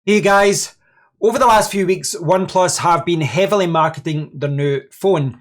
Hey guys, over the last few weeks, OnePlus have been heavily marketing their new phone,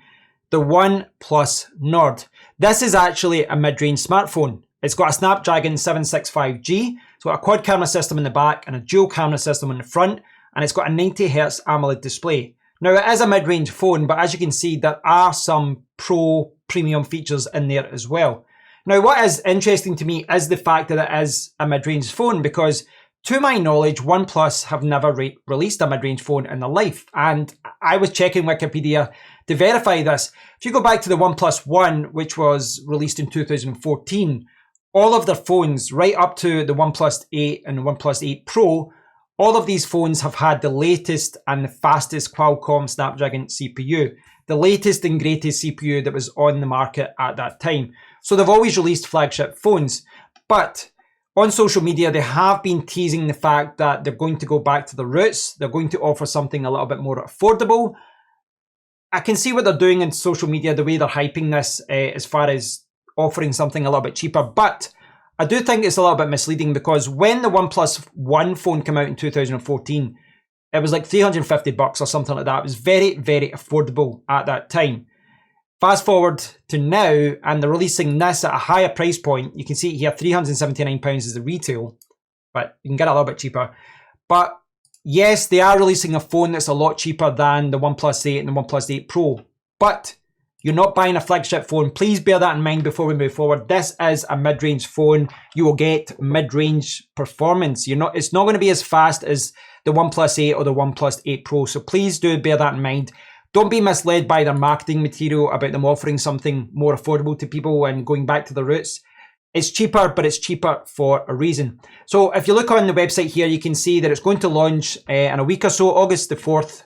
the OnePlus Nord. This is actually a mid-range smartphone. It's got a Snapdragon 765G, it's got a quad camera system in the back and a dual camera system in the front, and it's got a 90Hz AMOLED display. Now it is a mid-range phone, but as you can see, there are some pro premium features in there as well. Now what is interesting to me is the fact that it is a mid-range phone, because to my knowledge, OnePlus have never released a mid-range phone in their life. And I was checking Wikipedia to verify this. If you go back to the OnePlus One, which was released in 2014, all of their phones, right up to the OnePlus 8 and the OnePlus 8 Pro, all of these phones have had the latest and the fastest Qualcomm Snapdragon CPU, the latest and greatest CPU that was on the market at that time. So they've always released flagship phones. But on social media, they have been teasing the fact that they're going to go back to the roots. They're going to offer something a little bit more affordable. I can see what they're doing in social media, the way they're hyping this as far as offering something a little bit cheaper. But I do think it's a little bit misleading, because when the OnePlus One phone came out in 2014, it was like $350 or something like that. It was very, very affordable at that time. Fast forward to now, and they're releasing this at a higher price point. You can see here, £379 is the retail, but you can get it a little bit cheaper. But yes, they are releasing a phone that's a lot cheaper than the OnePlus 8 and the OnePlus 8 Pro. But you're not buying a flagship phone. Please bear that in mind before we move forward. This is a mid-range phone. You will get mid-range performance. It's not going to be as fast as the OnePlus 8 or the OnePlus 8 Pro. So please do bear that in mind. Don't be misled by their marketing material about them offering something more affordable to people and going back to the roots. It's cheaper, but it's cheaper for a reason. So if you look on the website here, you can see that it's going to launch in a week or so, August the 4th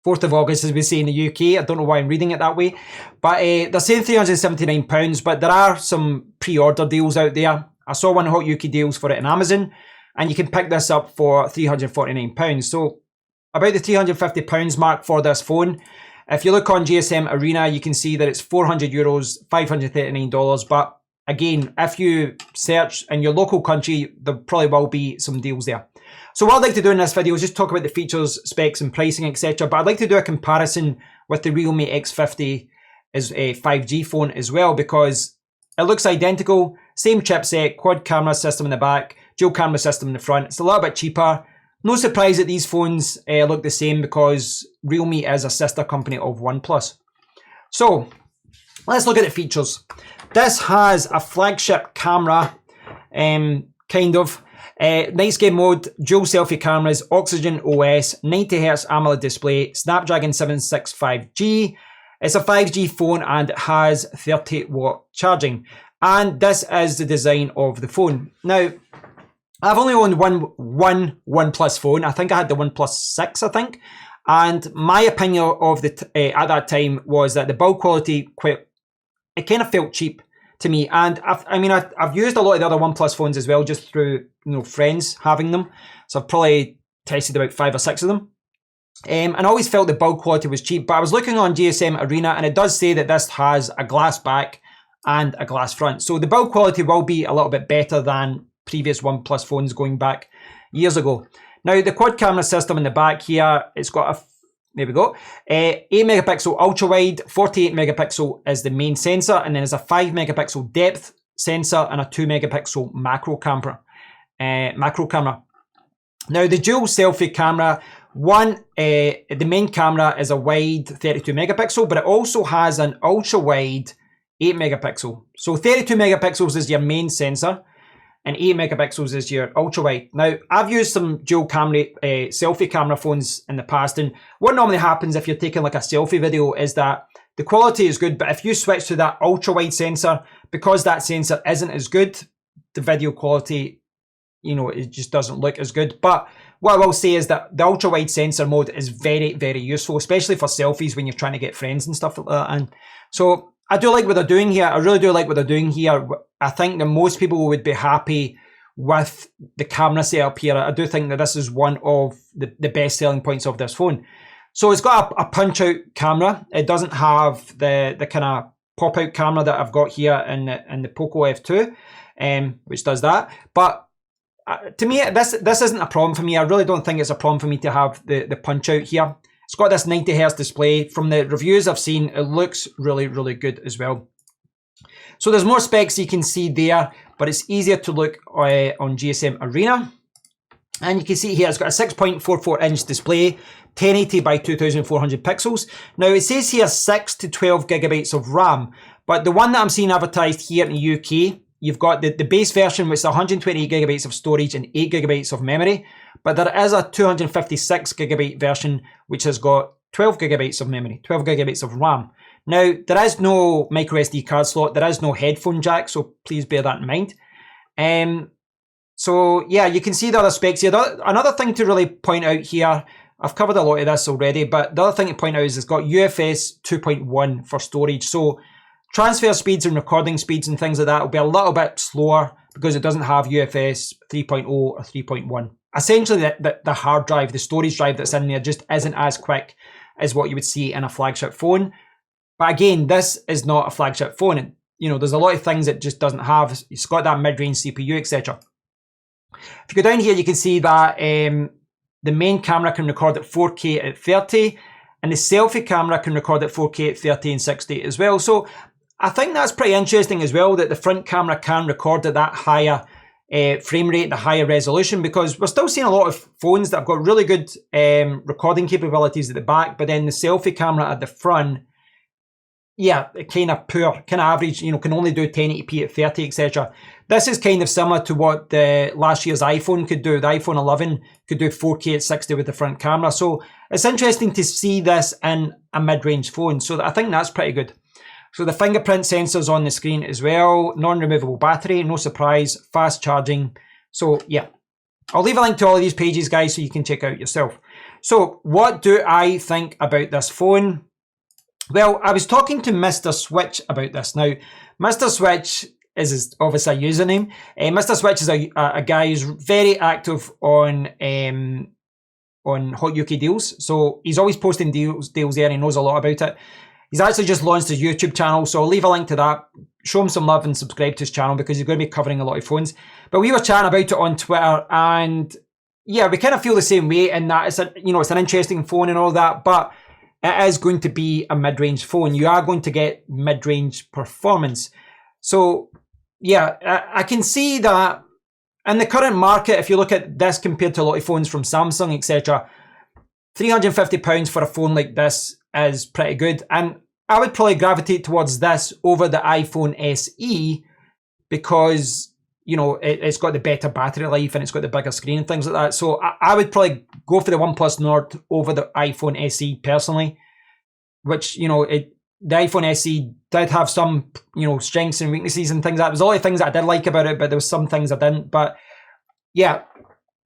of August, as we say in the UK. I don't know why I'm reading it that way. But they're saying £379, but there are some pre-order deals out there. I saw one Hot UK deals for it in Amazon, and you can pick this up for £349. So about the £350 mark for this phone. If you look on GSM Arena, you can see that it's €400, $539. But again, if you search in your local country, there probably will be some deals there. So what I'd like to do in this video is just talk about the features, specs and pricing, etc. But I'd like to do a comparison with the Realme X50 as a 5G phone as well, because it looks identical, same chipset, quad camera system in the back, dual camera system in the front. It's a little bit cheaper. No surprise that these phones look the same, because Realme is a sister company of OnePlus. So let's look at the features. This has a flagship camera, kind of. Night game mode, dual selfie cameras, Oxygen OS, 90Hz AMOLED display, Snapdragon 765G. It's a 5G phone and it has 30-watt charging. And this is the design of the phone. Now, I've only owned one OnePlus phone. I think I had the OnePlus 6, I think. And my opinion of at that time was that the build quality, it kind of felt cheap to me. And I've used a lot of the other OnePlus phones as well, just through friends having them. So I've probably tested about 5 or 6 of them. And I always felt the build quality was cheap. But I was looking on GSM Arena, and it does say that this has a glass back and a glass front. So the build quality will be a little bit better than previous OnePlus phones going back years ago. Now the quad camera system in the back here, it's got there we go, 8 megapixel ultra wide, 48 megapixel is the main sensor, and then there's a 5 megapixel depth sensor and a 2 megapixel macro camera. Now the dual selfie camera, the main camera is a wide 32 megapixel, but it also has an ultra wide 8 megapixel. So 32 megapixels is your main sensor, and 8 megapixels is your ultra wide. Now, I've used some dual camera selfie camera phones in the past, and what normally happens if you're taking like a selfie video is that the quality is good, but if you switch to that ultra wide sensor, because that sensor isn't as good, the video quality, it just doesn't look as good. But what I will say is that the ultra wide sensor mode is very, very useful, especially for selfies when you're trying to get friends and stuff like that. And so I do like what they're doing here. I really do like what they're doing here. I think that most people would be happy with the camera setup here. I do think that this is one of the best selling points of this phone. So it's got a punch out camera. It doesn't have the kind of pop out camera that I've got here in the Poco F2, which does that. But to me, this isn't a problem for me. I really don't think it's a problem for me to have the punch out here. It's got this 90 Hz display. From the reviews I've seen, it looks really, really good as well. So there's more specs you can see there, but it's easier to look on GSM Arena. And you can see here, it's got a 6.44 inch display, 1080 by 2400 pixels. Now it says here 6 to 12 gigabytes of RAM, but the one that I'm seeing advertised here in the UK, you've got the base version, which is 128 gigabytes of storage and 8 gigabytes of memory. But there is a 256 gigabyte version, which has got 12 gigabytes of memory, 12 gigabytes of RAM. Now, there is no micro SD card slot, there is no headphone jack, so please bear that in mind. So yeah, you can see the other specs here. Another thing to really point out here, I've covered a lot of this already, but the other thing to point out is it's got UFS 2.1 for storage. So transfer speeds and recording speeds and things like that will be a little bit slower because it doesn't have UFS 3.0 or 3.1. Essentially, the hard drive, the storage drive that's in there just isn't as quick as what you would see in a flagship phone. But again, this is not a flagship phone. You know, there's a lot of things it just doesn't have. It's got that mid-range CPU, etc. If you go down here, you can see that the main camera can record at 4K at 30, and the selfie camera can record at 4K at 30 and 60 as well. So I think that's pretty interesting as well, that the front camera can record at that higher frame rate, the higher resolution, because we're still seeing a lot of phones that have got really good recording capabilities at the back, but then the selfie camera at the front, yeah, kind of poor, kind of average, you know, can only do 1080p at 30, etc. This is kind of similar to what the last year's iPhone could do. The iPhone 11 could do 4K at 60 with the front camera. So it's interesting to see this in a mid-range phone. So I think that's pretty good. So the fingerprint sensor's on the screen as well. Non-removable battery, no surprise, fast charging. So yeah, I'll leave a link to all of these pages, guys, so you can check out yourself. So what do I think about this phone? Well, I was talking to Mr. Switch about this. Now, Mr. Switch is obviously a username. Mr. Switch is a guy who's very active on Hot UK Deals. So he's always posting deals there, and he knows a lot about it. He's actually just launched his YouTube channel, so I'll leave a link to that. Show him some love and subscribe to his channel because he's going to be covering a lot of phones. But we were chatting about it on Twitter, and yeah, we kind of feel the same way in that it's it's an interesting phone and all that, but it is going to be a mid-range phone. You are going to get mid-range performance. So yeah, I can see that in the current market, if you look at this compared to a lot of phones from Samsung, etc., £350 for a phone like this is pretty good. And I would probably gravitate towards this over the iPhone SE because, you know, it's got the better battery life and it's got the bigger screen and things like that. So I would probably go for the OnePlus Nord over the iPhone SE personally, which, you know, the iPhone SE did have some, you know, strengths and weaknesses and things like that. There's a lot of things that I did like about it, but there was some things I didn't. But yeah,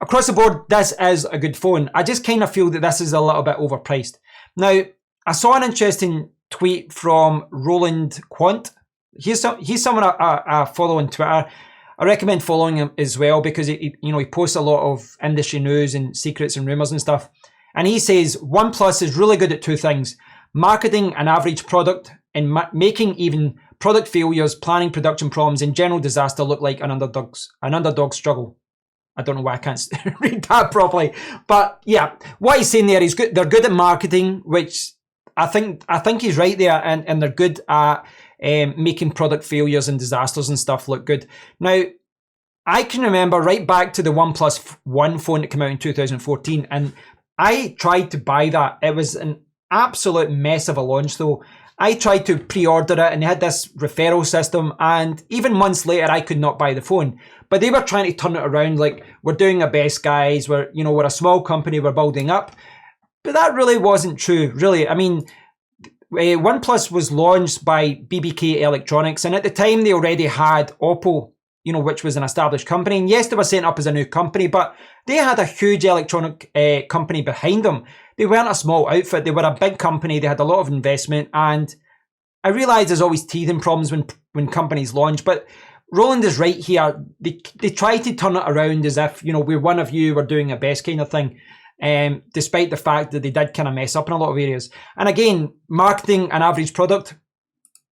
across the board, this is a good phone. I just kind of feel that this is a little bit overpriced. Now, I saw an interesting tweet from Roland Quant. He's someone I follow on Twitter. I recommend following him as well because he posts a lot of industry news and secrets and rumors and stuff. And he says OnePlus is really good at two things: marketing an average product and making even product failures, planning production problems, and general disaster look like an underdog struggle. I don't know why I can't read that properly, but yeah, what he's saying there is good. They're good at marketing, which I think he's right there, and they're good at making product failures and disasters and stuff look good. Now, I can remember right back to the OnePlus One phone that came out in 2014, and I tried to buy that. It was an absolute mess of a launch though. I tried to pre-order it and they had this referral system, and even months later I could not buy the phone. But they were trying to turn it around like, we're doing our best, guys, we're a small company, we're building up. But that really wasn't true, really. I mean, OnePlus was launched by BBK Electronics, and at the time they already had Oppo, which was an established company. And yes, they were set up as a new company, but they had a huge electronic company behind them. They weren't a small outfit. They were a big company. They had a lot of investment. And I realize there's always teething problems when companies launch, but Roland is right here. They try to turn it around as if, we're one of you, we're doing our best kind of thing. Despite the fact that they did kind of mess up in a lot of areas. And again, marketing an average product,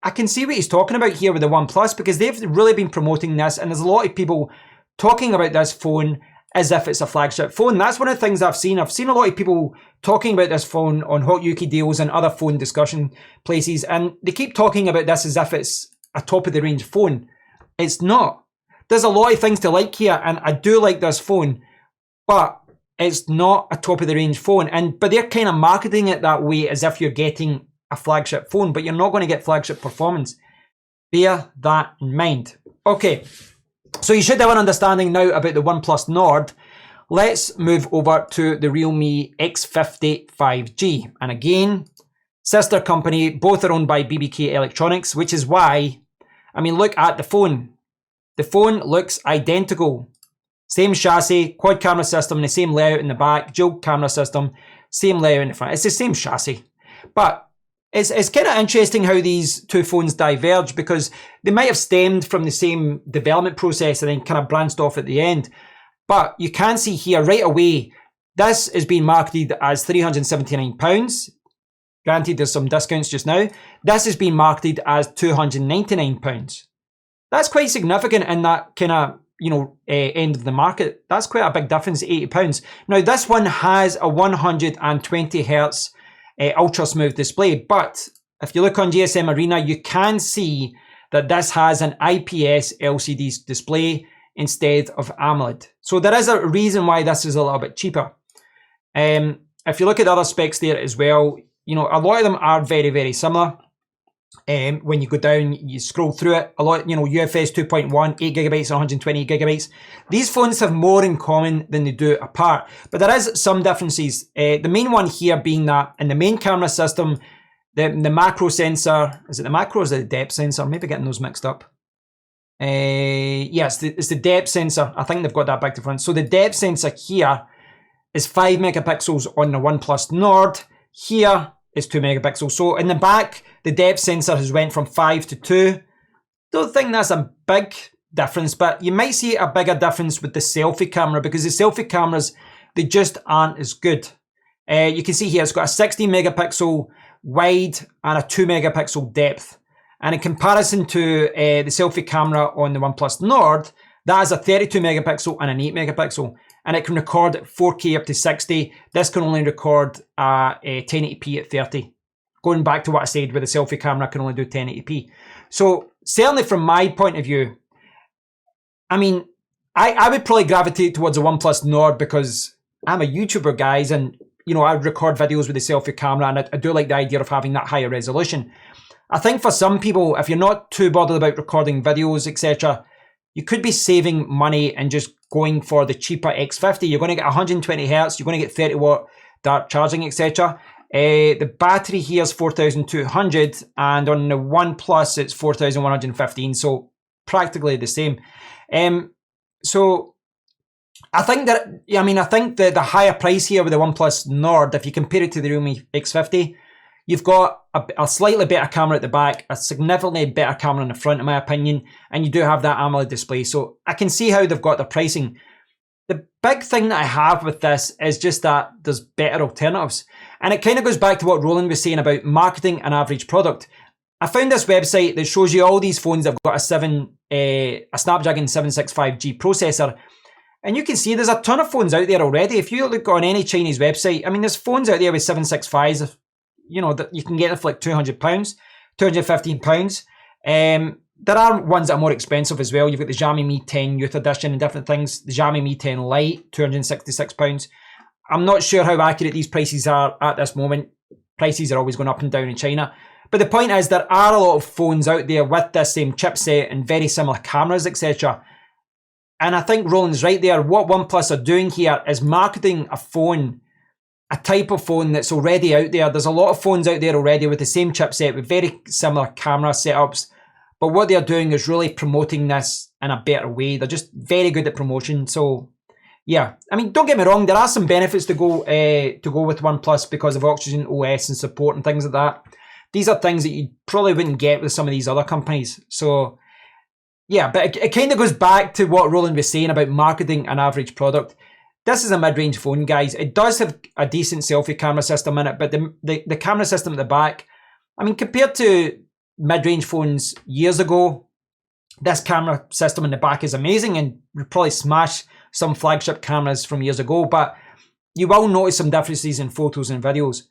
I can see what he's talking about here with the OnePlus, because they've really been promoting this, and there's a lot of people talking about this phone as if it's a flagship phone. That's one of the things I've seen. I've seen a lot of people talking about this phone on Hot UK Deals and other phone discussion places, and they keep talking about this as if it's a top-of-the-range phone. It's not. There's a lot of things to like here, and I do like this phone, but it's not a top-of-the-range phone. But they're kind of marketing it that way as if you're getting a flagship phone, but you're not going to get flagship performance. Bear that in mind. Okay, so you should have an understanding now about the OnePlus Nord. Let's move over to the Realme X50 5G. And again, sister company, both are owned by BBK Electronics, which is why, I mean, look at the phone. The phone looks identical. Same chassis, quad camera system, the same layout in the back, dual camera system, same layout in the front. It's the same chassis. But it's kind of interesting how these two phones diverge, because they might have stemmed from the same development process and then kind of branched off at the end. But you can see here right away, this is being marketed as £379. Granted, there's some discounts just now. This is being marketed as £299. That's quite significant in that kind of, end of the market. That's quite a big difference, £80. Now, this one has a 120 hertz ultra smooth display, but if you look on GSM Arena, you can see that this has an IPS LCD display instead of AMOLED. So there is a reason why this is a little bit cheaper. If you look at the other specs there as well, a lot of them are very, very similar. When you go down, you scroll through it, a lot, UFS 2.1, 8GB and 120 gigabytes. These phones have more in common than they do apart, but there is some differences. The main one here being that in the main camera system, the macro sensor, is it the macro or is it the depth sensor? Maybe getting those mixed up. Yes, it's the depth sensor. I think they've got that back to front. So the depth sensor here is 5 megapixels on the OnePlus Nord. Here is 2 megapixels. So in the back, the depth sensor has went from 5 to 2. Don't think that's a big difference, but you might see a bigger difference with the selfie camera, because the selfie cameras, they just aren't as good. You can see here it's got a 16 megapixel wide and a 2 megapixel depth. And in comparison to the selfie camera on the OnePlus Nord, that is a 32 megapixel and an 8 megapixel. And it can record 4K up to 60. This can only record 1080p at 30. Going back to what I said, with the selfie camera, I can only do 1080p. So certainly from my point of view, I mean, I would probably gravitate towards a OnePlus Nord because I'm a YouTuber, guys, and I record videos with the selfie camera, and I do like the idea of having that higher resolution. I think for some people, if you're not too bothered about recording videos, etc., you could be saving money and just going for the cheaper X50. You're going to get 120 hertz, you're going to get 30 watt dart charging, etc. The battery here is 4,200, and on the OnePlus it's 4,115, so practically the same. So I think that, I think the higher price here with the OnePlus Nord, if you compare it to the Realme X50, you've got a slightly better camera at the back, a significantly better camera in the front, in my opinion, and you do have that AMOLED display. So I can see how they've got their pricing. The big thing that I have with this is just that there's better alternatives. And it kind of goes back to what Roland was saying about marketing an average product. I found this website that shows you all these phones that have got a Snapdragon 765G processor. And you can see there's a ton of phones out there already. If you look on any Chinese website, there's phones out there with 765s, that you can get them for like £200, £215. There are ones that are more expensive as well. You've got the Xiaomi Mi 10 Youth Edition and different things. The Xiaomi Mi 10 Lite, £266. I'm not sure how accurate these prices are at this moment. Prices are always going up and down in China. But the point is, there are a lot of phones out there with this same chipset and very similar cameras, etc. And I think Roland's right there. What OnePlus are doing here is marketing a phone, a type of phone that's already out there. There's a lot of phones out there already with the same chipset, with very similar camera setups. But what they're doing is really promoting this in a better way. They're just very good at promotion. So yeah, don't get me wrong, there are some benefits to go with OnePlus because of Oxygen OS and support and things like that. These are things that you probably wouldn't get with some of these other companies. So yeah, but it kind of goes back to what Roland was saying about marketing an average product. This is a mid-range phone, guys. It does have a decent selfie camera system in it, but the camera system at the back, compared to mid-range phones years ago, This camera system in the back is amazing and would probably smash some flagship cameras from years ago, but you will notice some differences in photos and videos.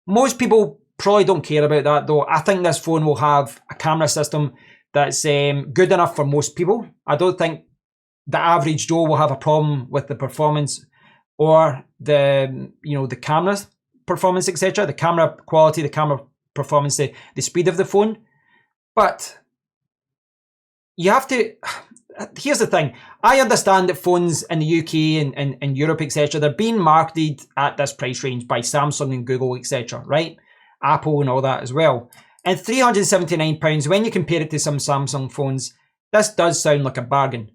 Most people probably don't care about that though. I think this phone will have a camera system that's good enough for most people. I don't think the average Joe will have a problem with the performance or the camera performance, etc. The camera quality, the camera performance, the speed of the phone. But you have to, here's the thing. I understand that phones in the UK and Europe, etc., they're being marketed at this price range by Samsung and Google, etc., right? Apple and all that as well. And £379, when you compare it to some Samsung phones, this does sound like a bargain.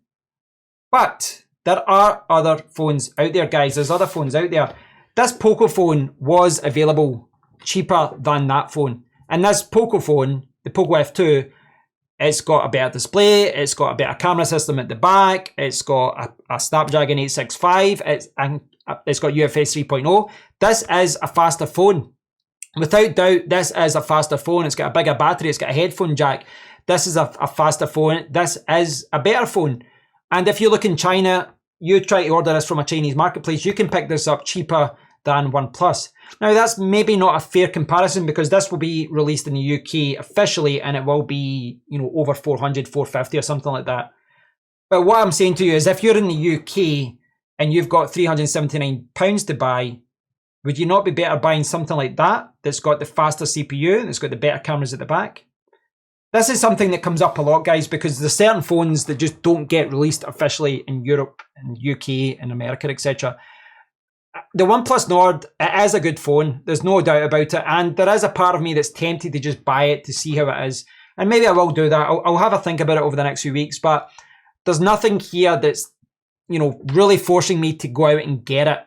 But there are other phones out there, guys. There's other phones out there. This Poco phone was available cheaper than that phone. And this Poco phone, the Poco F2, it's got a better display, it's got a better camera system at the back, it's got a Snapdragon 865, it's got UFS 3.0. This is a faster phone. Without doubt, this is a faster phone. It's got a bigger battery, it's got a headphone jack. This is a faster phone. This is a better phone. And if you look in China, you try to order this from a Chinese marketplace, you can pick this up cheaper than OnePlus. Now, that's maybe not a fair comparison because this will be released in the UK officially and it will be, over 400, 450 or something like that. But what I'm saying to you is if you're in the UK and you've got £379 to buy, would you not be better buying something like that that's got the faster CPU, that's got the better cameras at the back? This is something that comes up a lot, guys, because there's certain phones that just don't get released officially in Europe and UK and America, etc. The OnePlus Nord, it is a good phone. There's no doubt about it. And there is a part of me that's tempted to just buy it to see how it is. And maybe I will do that. I'll have a think about it over the next few weeks. But there's nothing here that's, really forcing me to go out and get it.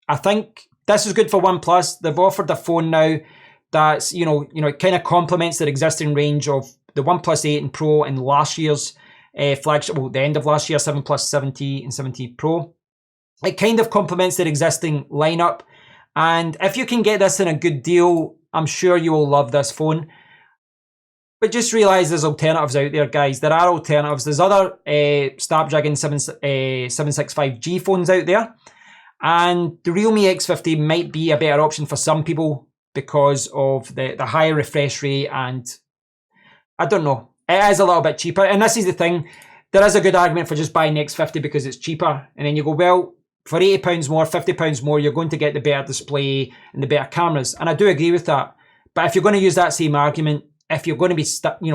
I think this is good for OnePlus. They've offered a phone now that's, it kind of complements their existing range of the OnePlus 8 and Pro and last year's flagship, the end of last year, 7 Plus 70 and 70 Pro. It kind of complements their existing lineup. And if you can get this in a good deal, I'm sure you will love this phone. But just realize there's alternatives out there, guys. There are alternatives. There's other Snapdragon 765G phones out there. And the Realme X50 might be a better option for some people because of the higher refresh rate and I don't know. It is a little bit cheaper. And this is the thing. There is a good argument for just buying the X50 because it's cheaper. And then you go, well, for £80 more, £50 more, you're going to get the better display and the better cameras. And I do agree with that. But if you're going to use that same argument, if you're going to be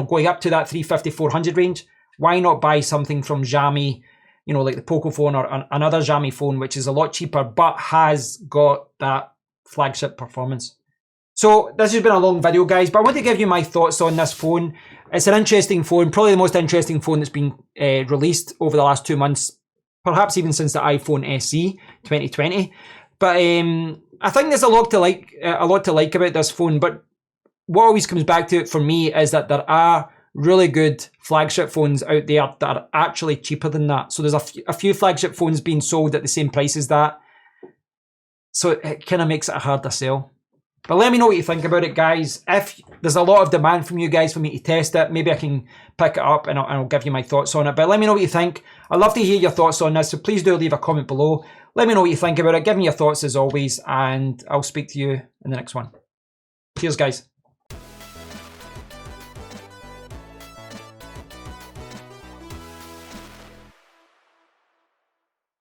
going up to that 350, 400 range, why not buy something from Xiaomi, like the Poco phone or another Xiaomi phone, which is a lot cheaper, but has got that flagship performance. So this has been a long video, guys, but I want to give you my thoughts on this phone. It's an interesting phone, probably the most interesting phone that's been released over the last 2 months, perhaps even since the iPhone SE 2020. But I think there's a lot to like about this phone. But what always comes back to it for me is that there are really good flagship phones out there that are actually cheaper than that. So there's a few flagship phones being sold at the same price as that. So it kind of makes it a harder sell. But let me know what you think about it, guys. If there's a lot of demand from you guys for me to test it, maybe I can pick it up and I'll give you my thoughts on it. But let me know what you think. I'd love to hear your thoughts on this, so please do leave a comment below. Let me know what you think about it. Give me your thoughts as always, and I'll speak to you in the next one. Cheers, guys.